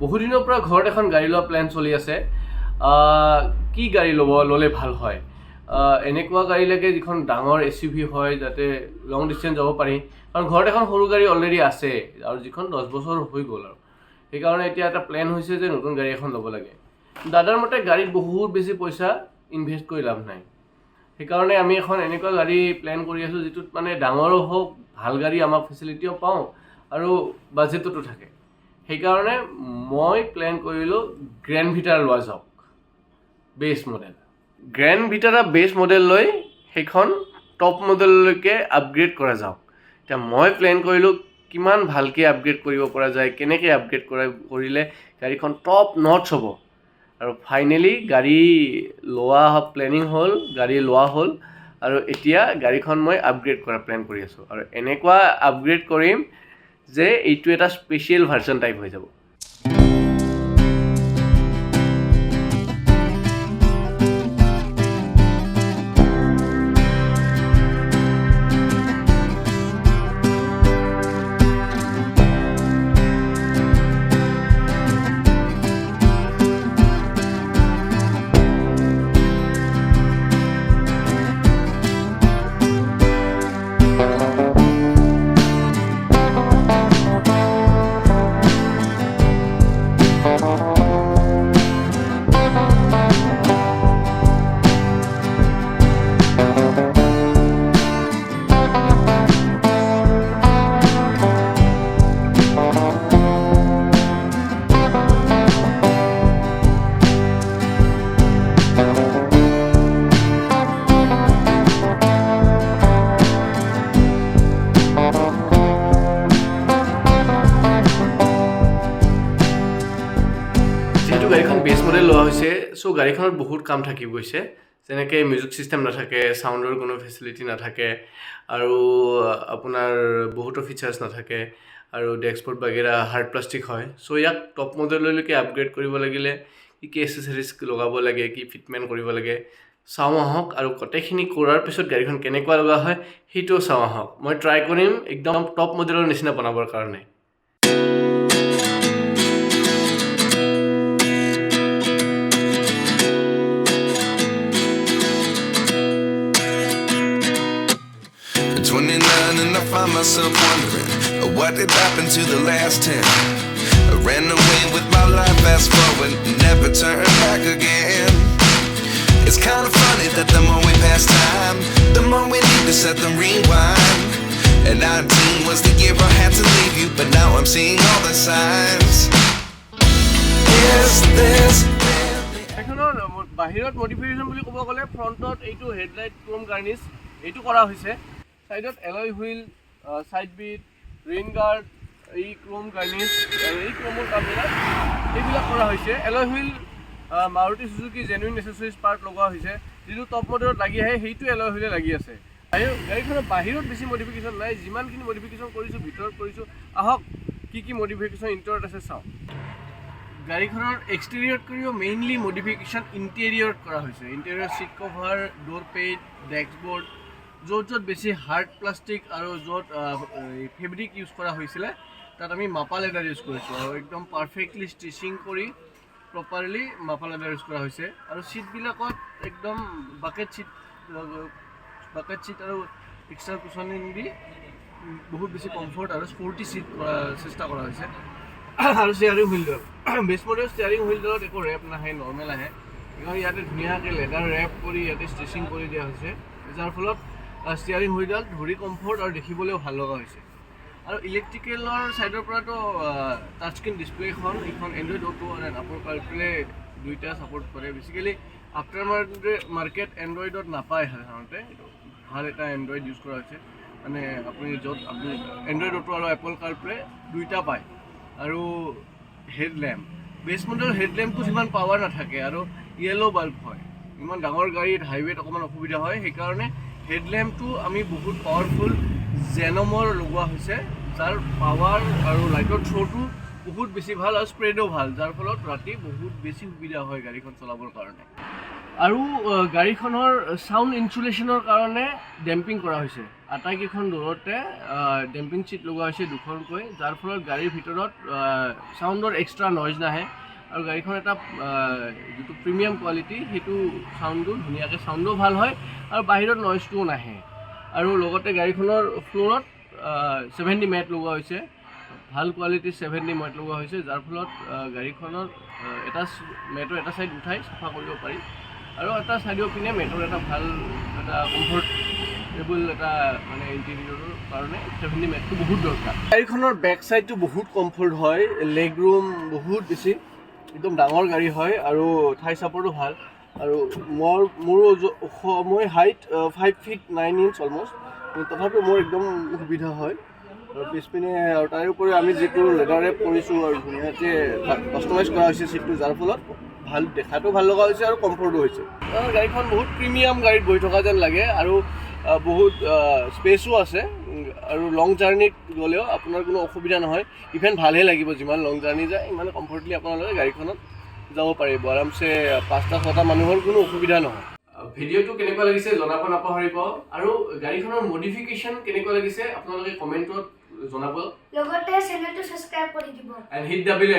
বহুদিনৰ পৰা ঘৰত এখন গাড়ী লোৱা প্লেন চলি আছে। কি গাড়ী ল'লে ভাল হয়? এনেকুৱা গাড়ী লাগে যিখন ডাঙৰ SUV হয়, যাতে লং ডিষ্টেঞ্চ যাব পাৰি। কাৰণ ঘৰত এখন সৰু গাড়ী অলৰেডি আছে আৰু যিখন 10 বছৰ হৈ গ'ল আৰু সেইকাৰণে এতিয়া এটা প্লেন হৈছে যে নতুন গাড়ী এখন ল'ব লাগে। দাদাৰ মতে গাড়ীত বহুত বেছি পইচা ইনভেষ্ট কৰি লাভ নাই। সেইকাৰণে আমি এখন এনেকুৱা গাড়ী প্লেন কৰি আছোঁ যিটোত মানে ডাঙৰো হওক, ভাল গাড়ী আমাৰ ফেচিলিটিও পাওঁ আৰু বাজেটতো থাকে। সেইকাৰণে মই প্লেন কৰিলোঁ গ্ৰেণ্ড ভিটাৰা লোৱা যাওক, বেছ মডেল। গ্ৰেণ্ড ভিটাৰা বেছ মডেল লৈ সেইখন টপ মডেললৈকে আপগ্ৰেড কৰা যাওক। এতিয়া মই প্লেন কৰিলোঁ কিমান ভালকৈ আপগ্ৰেড কৰিব পৰা যায়, কেনেকৈ আপগ্ৰেড কৰিলে গাড়ীখন টপ নটচ হ'ব। আৰু ফাইনেলি গাড়ী লোৱা হ'ল আৰু এতিয়া গাড়ীখন মই আপগ্ৰেড কৰা প্লেন কৰি আছোঁ। আৰু এনেকুৱা আপগ্ৰেড কৰিম যে এইটো এটা স্পেচিয়েল ভাৰ্জন টাইপ হৈ যাব। গাড়ীখন বেছ মডেল লোৱা হৈছে, চ' গাড়ীখনত বহুত কাম থাকি গৈছে। যেনেকৈ মিউজিক ছিষ্টেম নাথাকে, চাউণ্ডৰ কোনো ফেচিলিটি নাথাকে, আৰু আপোনাৰ বহুতো ফিচাৰ্ছ নাথাকে, আৰু ডেস্কবৰ্ড বাগেৰা হাৰ্ড প্লাষ্টিক হয়। চ' ইয়াক টপ মডেললৈকে আপগ্ৰেড কৰিব লাগিলে কি এচেচৰিজ লগাব লাগে, কি ফিটমেণ্ট কৰিব লাগে চাওঁ আহক। আৰু গোটেইখিনি কৰাৰ পিছত গাড়ীখন কেনেকুৱা লগা হয় সেইটোও চাওঁ আহক। মই ট্ৰাই কৰিম একদম টপ মডেলৰ নিচিনা বনাবৰ কাৰণে। And I find myself wondering what did happen to the last 10. I ran away with my life, fast forward, never turn back again. It's kind of funny that the more we pass time, the more we need to set the rewind. And 19 was the year I had to leave you, but now I'm seeing all the signs. Is this এখনৰ বাহিৰত modification বুলি ক'ব গ'লে ফ্ৰণ্টত এইটো headlight Chrome garnish এইটো কৰা হৈছে, সাইডত alloy wheel, side beat, rain guard, এই ক্ৰোম গাৰ্নিছ আৰু এই ক্ৰোমৰ কামবিলাক এইবিলাক কৰা হৈছে। Alloy wheel Maruti Suzuki genuine accessories part লগোৱা হৈছে, যিটো টপ মডেলত লাগি আহে সেইটো এলয় হুইলে লাগি আছে। আৰু গাড়ীখনৰ বাহিৰত বেছি মডিফিকেশ্যন নাই, যিমানখিনি মডিফিকেশ্যন কৰিছোঁ ভিতৰত কৰিছোঁ। আহক কি মডিফিকেশ্যন ইণ্টেৰিয়ৰত আছে চাওঁ। গাড়ীখনৰ এক্সটেৰিয়ৰত কৰিও মেইনলি মডিফিকেশ্যন ইণ্টেৰিয়ৰত কৰা হৈছে। Interior seat cover, door pad, dashboard, য'ত বেছি হাৰ্ড প্লাষ্টিক আৰু য'ত ফেব্ৰিক ইউজ কৰা হৈছিলে তাত আমি মাপা লেডাৰ ইউজ কৰিছোঁ, আৰু একদম পাৰফেক্টলি ষ্টিচিং কৰি প্ৰপাৰলি মাপা লেডাৰ ইউজ কৰা হৈছে। আৰু ছিটবিলাকত একদম বাকেট ছিট আৰু এক্সট্ৰা কুচনিং দি বহুত বেছি কমফৰ্ট আৰু স্পৰ্টি ছিট কৰাৰ চেষ্টা কৰা হৈছে। আৰু ষ্টিয়াৰিং হুইলডাল বেছ মডেল ষ্টিয়াৰিং হুইলডালত একো ৰেপ নাহে, নৰ্মেল আহে। কাৰণ ইয়াতে ধুনীয়াকৈ লেডাৰ ৰেপ কৰি ইয়াতে ষ্টিচিং কৰি দিয়া হৈছে, যাৰ ফলত ষ্টিয়াৰিং হুইলডাল ধৰি কমফৰ্ট আৰু দেখিবলৈও ভাল লগা হৈছে। আৰু ইলেক্ট্ৰিকেলৰ ছাইডৰ পৰাতো টাচ স্ক্ৰীণ ডিছপ্লেখন এইখন এণ্ড্ৰইড অ'টো আৰু আপৰ কাৰ্প্লে দুইটা ছাপোৰ্ট কৰে। বেচিকেলি আফটাৰ মাৰ্কেট এণ্ড্ৰইডত নাপায় সাধাৰণতে, এইটো ভাল এটা এণ্ড্ৰইড ইউজ কৰা হৈছে। মানে আপুনি এণ্ড্ৰইড অ'টো আৰু এপল কাৰ্প্লে দুইটা পায়। আৰু হেডলেম্প বেছ মডেল হেডলেম্পটো সিমান পাৱাৰ নাথাকে আৰু য়েল' বাল্ব হয়। ইমান ডাঙৰ গাড়ীত হাইৱেত অকণমান অসুবিধা হয়, সেইকাৰণে হেডলেম্পটো আমি বহুত পাৱাৰফুল জেনমৰ লগোৱা হৈছে, যাৰ পাৱাৰ আৰু লাইটৰ থ্ৰ'টো বহুত বেছি ভাল আৰু স্প্ৰেডো ভাল, যাৰ ফলত ৰাতি বহুত বেছি সুবিধা হয় গাড়ীখন চলাবৰ কাৰণে। আৰু গাড়ীখনৰ সাউণ্ড ইনসুলেশনৰ কাৰণে ডেম্পিং কৰা হৈছে আটাইকেইখন দূৰতে ডেম্পিং চিট লগোৱা হৈছে দুখনকৈ যাৰ ফলত গাড়ীৰ ভিতৰত সাউণ্ডৰ এক্সট্ৰা নইজ নাহে আৰু গাড়ীখন এটা যিটো প্ৰিমিয়াম কোৱালিটি সেইটো সাউণ্ডটো ধুনীয়াকৈ সাউণ্ডো ভাল হয় আৰু বাহিৰত নইজটোও নাহে আৰু লগতে গাড়ীখনৰ ফ্লোৰত 70 মেট লগোৱা হৈছে ভাল কোৱালিটিৰ 70 মেট লগোৱা হৈছে যাৰ ফলত গাড়ীখনৰ এটা মেটৰ এটা সাইড উঠাই চাফা কৰিব পাৰি আৰু এটা সাইডৰ পিনে মেটৰ এটা ভাল এটা কমফৰ্টেবল এটা মানে ইণ্টেৰিয়ৰৰ কাৰণে 70 মেটটো বহুত দৰকাৰ গাড়ীখনৰ বেক সাইডটো বহুত কমফৰ্ট হয় লেগ ৰুম বহুত বেছি একদম ডাঙৰ গাড়ী হয় আৰু থাই সাপোৰ্টও ভাল আৰু মই হাইট 5 ফিট 9 ইঞ্চ অলমষ্ট তথাপিও মোৰ একদম সুবিধা হয় আৰু পিছপিনে আৰু তাৰ উপৰিও আমি যিটো লেডাৰ ৰেপ কৰিছোঁ আৰু ধুনীয়াকৈ কাষ্টমাইজ কৰা হৈছে চিটটো যাৰ ফলত ভাল দেখাটো ভাল লগা হৈছে আৰু কমফৰ্টো হৈছে গাড়ীখন বহুত প্ৰিমিয়াম গাড়ীত বহি থকা যেন লাগে আৰু বহুত স্পেচো আছে আৰু লং জাৰ্ণিত গ'লেও আপোনাৰ কোনো অসুবিধা নহয় ইভেন ভালহে লাগিব যিমান লং জাৰ্ণি যায় ইমান কমফৰ্টলি আপোনালোকে গাড়ীখনত যাব পাৰিব আৰামছে 5-6টা মানুহৰ কোনো অসুবিধা নহয় ভিডিঅ'টো কেনেকুৱা লাগিছে জনাব নাপাহৰিব আৰু গাড়ীখনৰ মডিফিকেশ্যন কেনেকুৱা লাগিছে আপোনালোকে কমেণ্টত জনাব লগতে চেনেলটো সাবস্ক্ৰাইব কৰি দিব এণ্ড হিট দ্য বেল